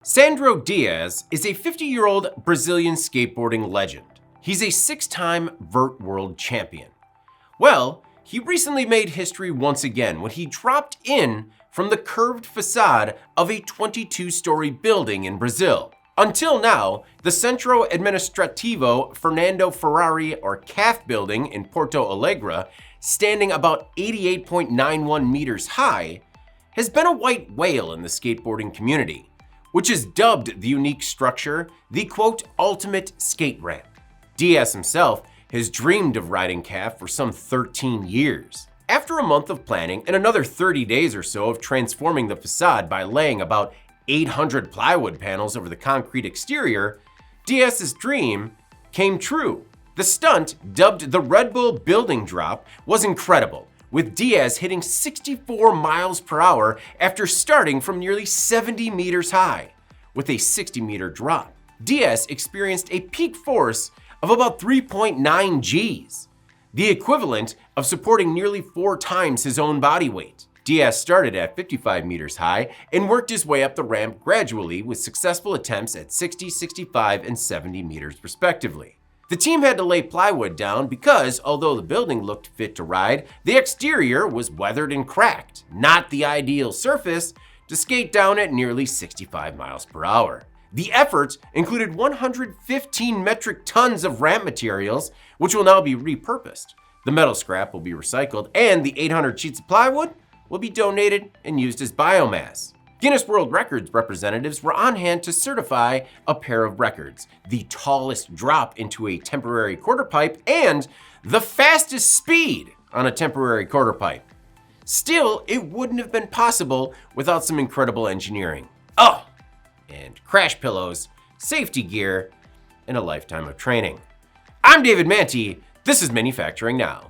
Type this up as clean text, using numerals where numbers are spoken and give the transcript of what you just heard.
Sandro Dias is a 50-year-old Brazilian skateboarding legend. He's a 6-time vert world champion. Well, he recently made history once again when he dropped in from the curved facade of a 22-story building in Brazil. Until now, the Centro Administrativo Fernando Ferrari, or CAFF building in Porto Alegre, standing about 88.91 meters high, has been a white whale in the skateboarding community, which has dubbed the unique structure the quote, ultimate skate ramp. Dias himself has dreamed of riding CAFF for some 13 years. After a month of planning and another 30 days or so of transforming the facade by laying about 800 plywood panels over the concrete exterior, Dias's dream came true. The stunt, dubbed the Red Bull building drop, was incredible, with Dias hitting 64 miles per hour after starting from nearly 70 meters high. With a 60-meter drop, Dias experienced a peak force of about 3.9 Gs, the equivalent of supporting nearly 4 times his own body weight. Dias started at 55 meters high and worked his way up the ramp gradually with successful attempts at 60, 65, and 70 meters respectively. The team had to lay plywood down because, although the building looked fit to ride, the exterior was weathered and cracked, not the ideal surface to skate down at nearly 65 miles per hour. The effort included 115 metric tons of ramp materials, which will now be repurposed. The metal scrap will be recycled, and the 800 sheets of plywood will be donated and used as biomass. Guinness World Records representatives were on hand to certify a pair of records: the tallest drop into a temporary quarter pipe and the fastest speed on a temporary quarter pipe. Still, it wouldn't have been possible without some incredible engineering. Oh, and crash pillows, safety gear, and a lifetime of training. I'm David Manti. This is Manufacturing Now.